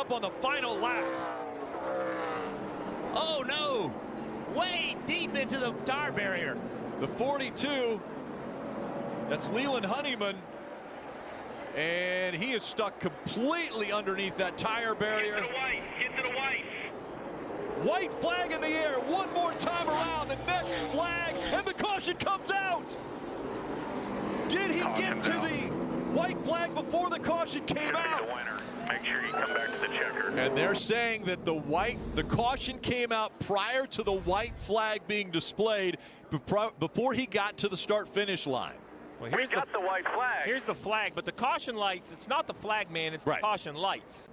up on the final lap. Oh no! Way deep into the tire barrier. The 42, that's Leland Honeyman, and he is stuck completely underneath that tire barrier. Get to the white. White flag in the air, one more time around, the next flag, and the caution comes out. Did he get to the white flag before the caution came out? Make sure you come back to the checker. And they're saying that the caution came out prior to the white flag being displayed before he got to the start-finish line. Well, here's the white flag. Here's the flag, but the caution lights, it's not the flag, man, it's right. The caution lights.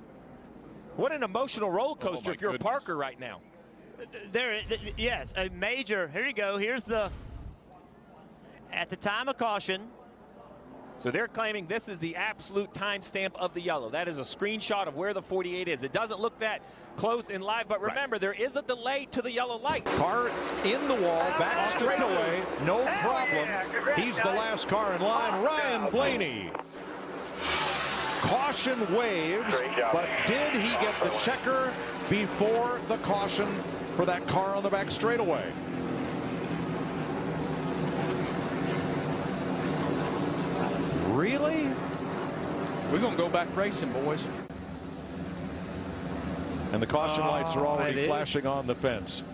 What an emotional roller coaster if you're goodness. a Parker right now. Yes, a major. Here you go. Here's the, at the time of caution. So they're claiming this is the absolute timestamp of the yellow. That is a screenshot of where the 48 is. It doesn't look that close in live, but remember, there is a delay to the yellow light. Car in the wall, back straightaway, no problem. He's the last car in line, Ryan Blaney. Caution waves, but did he get the checker before the caution for that car on the back straightaway? Really? We're going to go back racing, boys. And the caution lights are already flashing on the fence.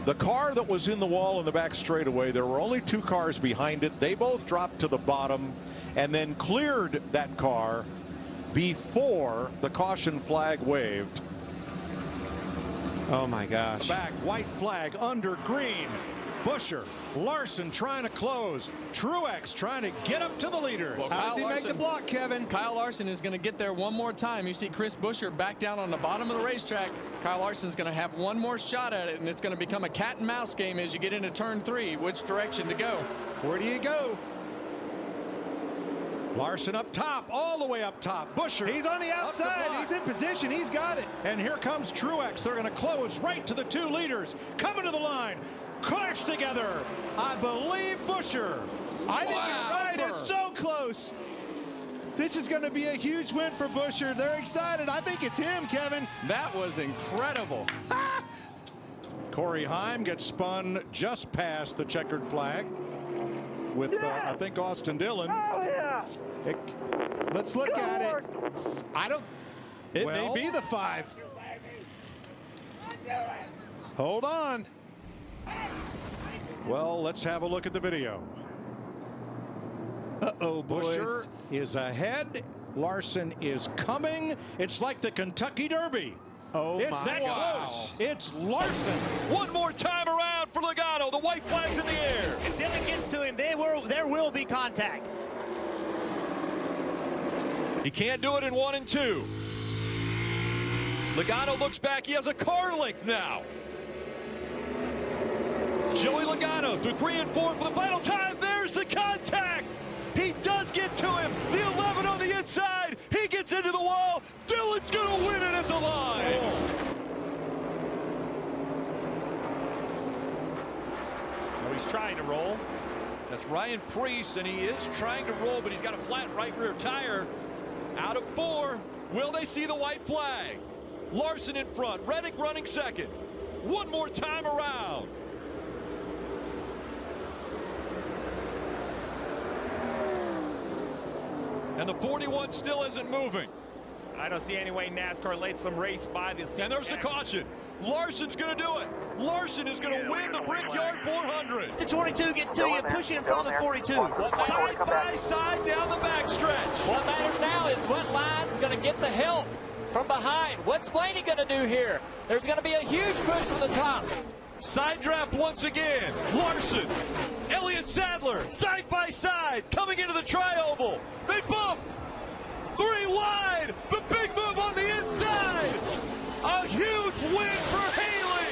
The car that was in the wall in the back straightaway, there were only two cars behind it. They both dropped to the bottom and then cleared that car before the caution flag waved. Oh my gosh. Back, white flag under green. Buscher, Larson trying to close. Truex trying to get up to the leader. Well, How does he make the block, Kevin? Kyle Larson is going to get there one more time. You see Chris Buescher back down on the bottom of the racetrack. Kyle Larson's going to have one more shot at it, and it's going to become a cat and mouse game as you get into turn 3, which direction to go. Where do you go? Larson up top, all the way up top. Buscher. He's on the outside. He's in position. He's got it. And here comes Truex. They're going to close right to the two leaders. Coming to the line. Crash together. I believe Buscher. I think you're right. It's so close. This is going to be a huge win for Buscher. They're excited. I think it's him, Kevin. That was incredible. Corey Heim gets spun just past the checkered flag with, I think, Austin Dillon. Oh, yeah. Let's look at it. I don't. It Well- may be the 5. Hold on. Well, let's have a look at the video. Uh-oh, boys. Buscher is ahead. Larson is coming. It's like the Kentucky Derby. Oh, It's my that God. close. It's Larson. One more time around for Logano. The white flag's in the air. If Dillon gets to him, there will be contact. He can't do it in 1 and 2. Logano looks back. He has a car length now. Joey Logano through 3 and 4 for the final time. There's the contact. He does get to him. The 11 on the inside. He gets into the wall. Dillon's going to win it at the line. Oh, he's trying to roll. That's Ryan Preece, and he is trying to roll, but he's got a flat right rear tire. Out of 4, will they see the white flag? Larson in front, Reddick running second. One more time around. And the 41 still isn't moving. I don't see any way NASCAR lets them race by this. And there's the caution. Larson's going to do it. Larson is going to win the Brickyard 400. The 22 gets to you, pushing in front of the 42. Side by side down the backstretch. What matters now is what line's going to get the help from behind. What's Blaney going to do here? There's going to be a huge push from the top. Side draft once again. Larson, Elliott Sadler, side by side, coming into the tri-oval. They bump. 3 wide. The big move on the inside. A huge win for Haley.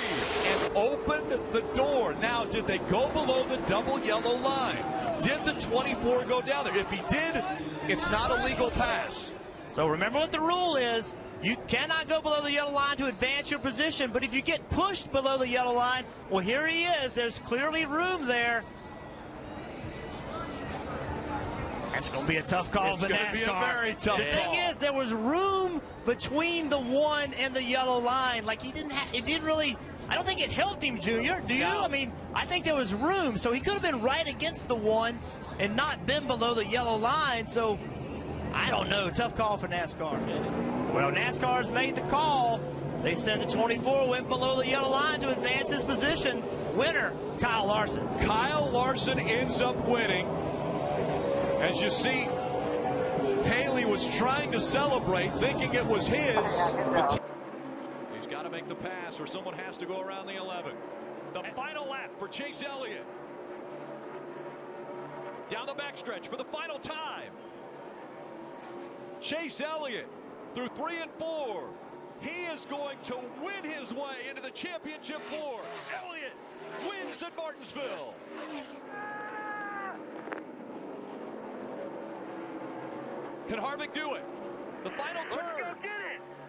And opened the door. Now, did they go below the double yellow line? Did the 24 go down there? If he did, it's not a legal pass. So remember what the rule is. You cannot go below the yellow line to advance your position, but if you get pushed below the yellow line, well, here he is. There's clearly room there. That's going to be a tough call for NASCAR. It's going to be a very tough The thing is, there was room between the 1 and the yellow line. Like, it didn't really, I don't think it helped him, Junior. Do you? No. I mean, I think there was room. So he could have been right against the 1 and not been below the yellow line. So, I don't know. Tough call for NASCAR. Well, NASCAR's made the call. They said the 24 went below the yellow line to advance his position. Winner, Kyle Larson. Kyle Larson ends up winning. As you see, Haley was trying to celebrate, thinking it was his. He's got to make the pass, or someone has to go around the 11. The final lap for Chase Elliott. Down the backstretch for the final time. Chase Elliott through 3 and 4. He is going to win his way into the championship 4. Elliott wins at Martinsville. Can Harvick do it? The final turn.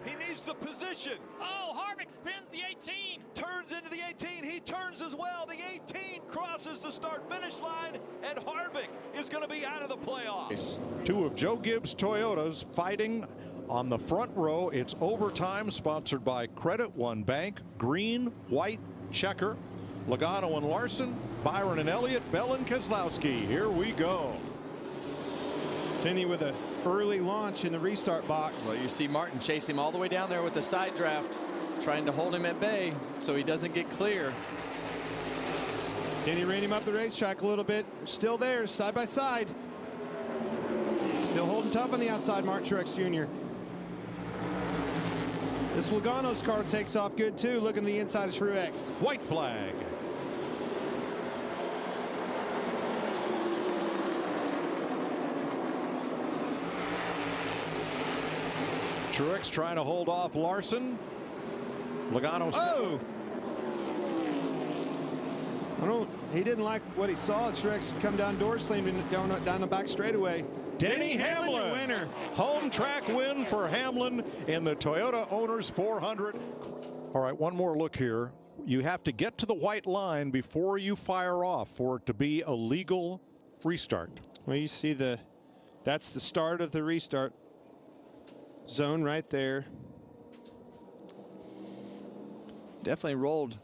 He needs the position. Oh, Harvick spins the 18. Turns into the 18. He turns as well. The 18 crosses the start-finish line, and Harvick is going to be out of the playoffs. 2 of Joe Gibbs' Toyotas fighting on the front row. It's overtime, sponsored by Credit One Bank. Green, white, checker. Logano and Larson, Byron and Elliott, Bell and Keselowski. Here we go. Tenny with an early launch in the restart box. Well, you see Martin chase him all the way down there with the side draft, trying to hold him at bay so he doesn't get clear. Denny ran him up the racetrack a little bit. Still there, side by side. Still holding tough on the outside, Mark Truex Jr. This Logano's car takes off good too. Looking at the inside of Truex. White flag. Truex trying to hold off Larson. Logano. Oh! He didn't like what he saw. Truex come down door slammed down the back straightaway. Denny Hamlin, winner. Home track win for Hamlin in the Toyota Owners 400. All right, one more look here. You have to get to the white line before you fire off for it to be a legal restart. Well, you see that's the start of the restart zone right there. Definitely rolled.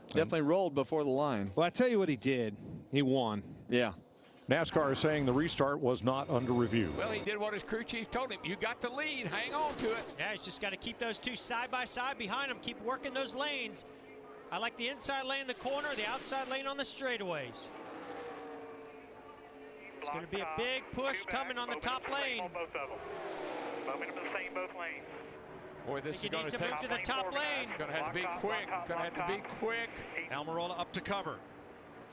Definitely rolled before the line. Well, I tell you what he did. He won. Yeah. NASCAR is saying the restart was not under review. Well, he did what his crew chief told him. You got the lead. Hang on to it. Yeah, he's just got to keep those 2 side by side behind him. Keep working those lanes. I like the inside lane in the corner, the outside lane on the straightaways. It's going to be a big push coming on the top lane. Momentum the same both lanes. Boy, this is going to take take to the top lane. Going to have to be quick. Going to have to be quick. Almirola up to cover.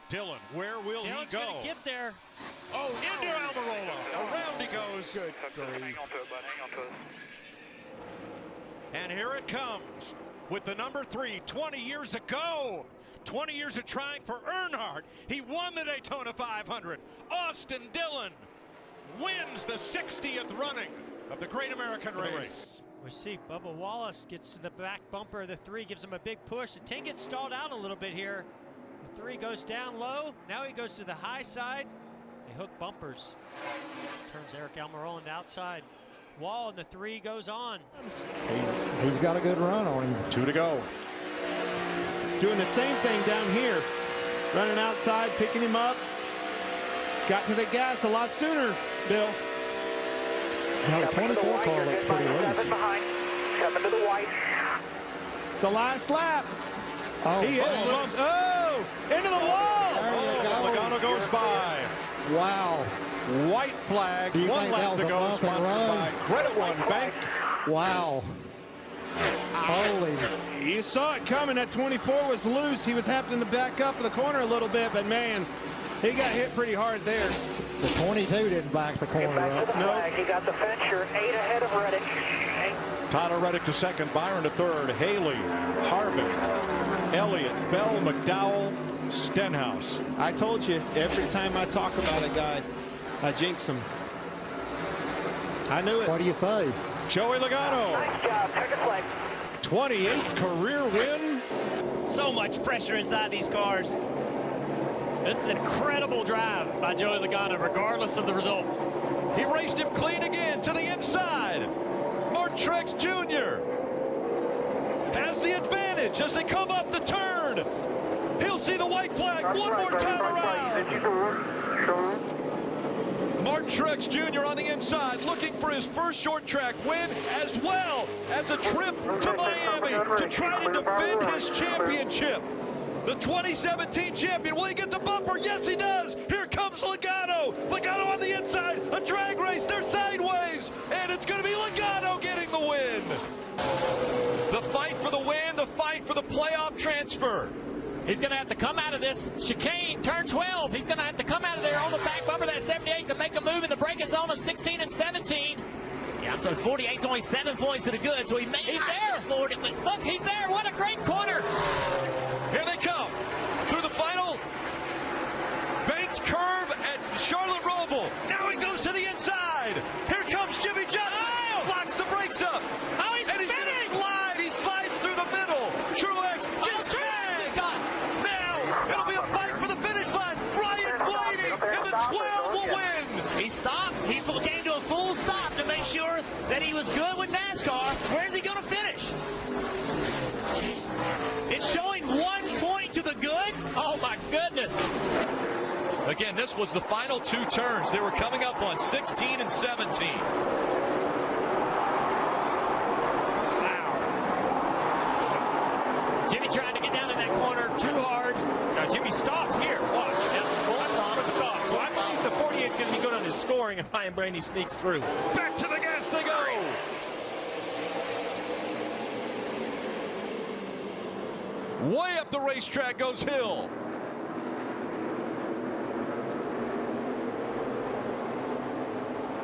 Dylan, where will Dylan's he go? going to get there. Oh, into Almirola. Around he goes. Good Hang on to it, bud. Hang on to it. And here it comes with the number 3, 20 years ago. 20 years of trying for Earnhardt. He won the Daytona 500. Austin Dillon wins the 60th running of the Great American Race. We see Bubba Wallace gets to the back bumper of the 3, gives him a big push. The 10 gets stalled out a little bit here. The 3 goes down low. Now he goes to the high side. They hook bumpers. Turns Eric Almirola on the outside wall, and the 3 goes on. He's got a good run on him. 2 to go. Doing the same thing down here. Running outside, picking him up. Got to the gas a lot sooner, Bill. Now the 24 car looks pretty loose. Coming to the white. It's the last lap. Oh, He is loose. Oh, into the wall. Logano goes by. Wow. White flag. Do you 1 think lap that was to a go. bump and Sponsored run? by Credit One Bank. Wow. Holy. You saw it coming. That 24 was loose. He was happening to back up in the corner a little bit, but man, he got hit pretty hard there. The 22 didn't back the corner up. No. He got the fencer 8 ahead of Reddick. Tyler Reddick to second, Byron to third, Haley, Harvick, Elliott, Bell, McDowell, Stenhouse. I told you, every time I talk about a guy, I jinx him. I knew it. What do you say? Joey Logano, Nice job. Check flag. 28th career win. So much pressure inside these cars. This is an incredible drive by Joey Logano, regardless of the result. He raced him clean again to the inside. Martin Truex Jr. has the advantage as they come up the turn. He'll see the white flag one more time around. Martin Truex Jr. on the inside, looking for his first short track win, as well as a trip to Miami to try to defend his championship. The 2017 champion, will he get the bumper? Yes, he does. Here comes Logano. Logano on the inside, a drag race, they're sideways, and it's going to be Logano getting the win. The fight for the win, the fight for the playoff transfer. He's going to have to come out of this chicane, turn 12. He's going to have to come out of there on the back bumper of that 78 to make a move in the braking zone of 16 and 17. Yeah, so 48's only 7 points to the good, so he may He's not there. afford it, but Look, he's there. What a great corner. Here they come through the final banked curve at Charlotte Roval. Now he goes to the inside. Here comes Jimmy Johnson. Oh! Blocks the brakes up. Oh, he's and he's going to slide. He slides through the middle. Truex gets tagged. Now it'll be a fight for the finish line. Ryan Blaney and the 12 will win. he stopped. He came to a full stop to make sure that he was good with NASCAR. Where's he going to finish? It's showing 1 point to the good. Oh, my goodness. Again, this was the final 2 turns. They were coming up on 16 and 17. Wow. Jimmy trying to get down in that corner too hard. Now, Jimmy stops here. Watch. Stops. So I believe the 48 is going to be good on his scoring if Ryan Blaney sneaks through. Back to the gas they go. Way up the racetrack goes Hill.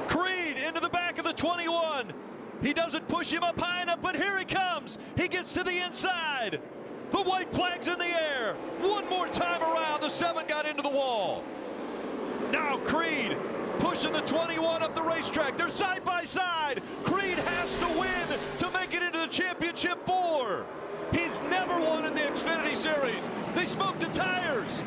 Creed into the back of the 21. He doesn't push him up high enough, but here he comes. He gets to the inside. The white flag's in the air. One more time around. The 7 got into the wall. Now Creed pushing the 21 up the racetrack. They're side by side. Creed has to win to make it into the championship 4. He's never won in the Xfinity Series. They smoked the tires.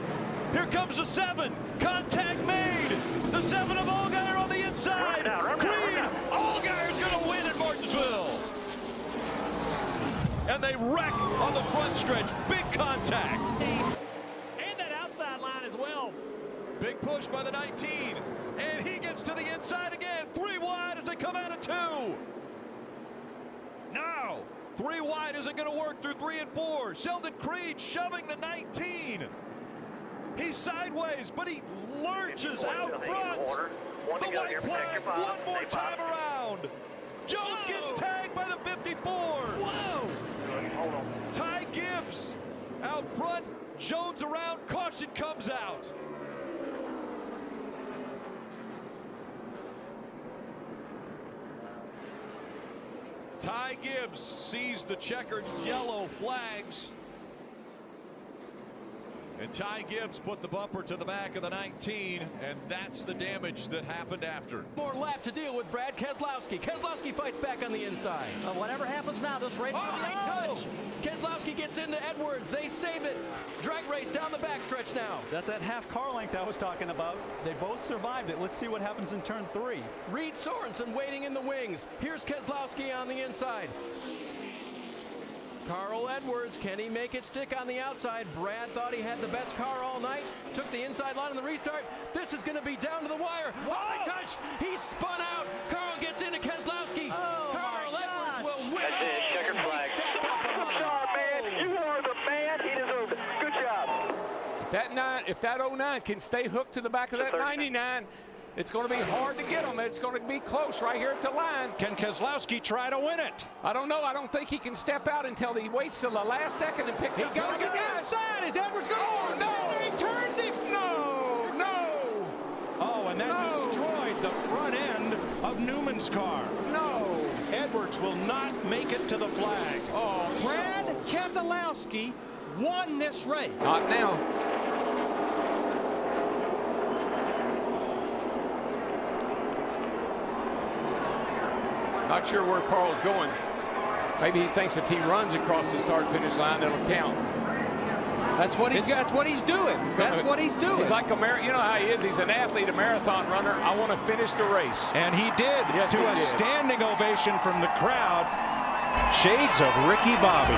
Here comes the 7. Contact made. The 7 of Allgaier on the inside. Creed. Allgaier's going to win at Martinsville. And they wreck on the front stretch. Big contact. And that outside line as well. Big push by the 19. And he gets to the inside again. 3 wide as they come out of 2. Now, 3 wide isn't going to work through 3 and 4. Sheldon Creed shoving the 19. He's sideways, but he lurches out front. The white flag one more time around. Jones gets tagged by the 54. Whoa! Ty Gibbs out front. Jones around. Caution comes out. Ty Gibbs sees the checkered yellow flags. And Ty Gibbs put the bumper to the back of the 19, and that's the damage that happened after. More lap to deal with Brad Keselowski. Keselowski fights back on the inside. Whatever happens now, this race will be touch. Keselowski gets into Edwards. They save it. Drag race down the backstretch now. That's that half car length I was talking about. They both survived it. Let's see what happens in turn 3. Reed Sorensen waiting in the wings. Here's Keselowski on the inside. Carl Edwards, can he make it stick on the outside? Brad thought he had the best car all night. Took the inside line on the restart. This is going to be down to the wire. Oh, they touched. He spun out. Carl gets into Keselowski. Carl Edwards will win. That's it. Checkered flag. You are the man. He deserves it. Good job. If that 09 can stay hooked to the back of that 99, it's going to be hard to get him. It's going to be close right here at the line. Can Keselowski try to win it? I don't know. I don't think he can step out until he waits till the last second and picks up. He goes to the outside. Is Edwards going? Oh, no. He turns him. No. Oh, and that destroyed the front end of Newman's car. No. Edwards will not make it to the flag. Oh, Brad Keselowski won this race. not now. Not sure where Carl's going. Maybe he thinks if he runs across the start-finish line, it'll count. That's what he's doing. That's what he's doing. He's like you know how he is. He's an athlete, a marathon runner. I want to finish the race. And he did, yes, to a standing ovation from the crowd. Shades of Ricky Bobby.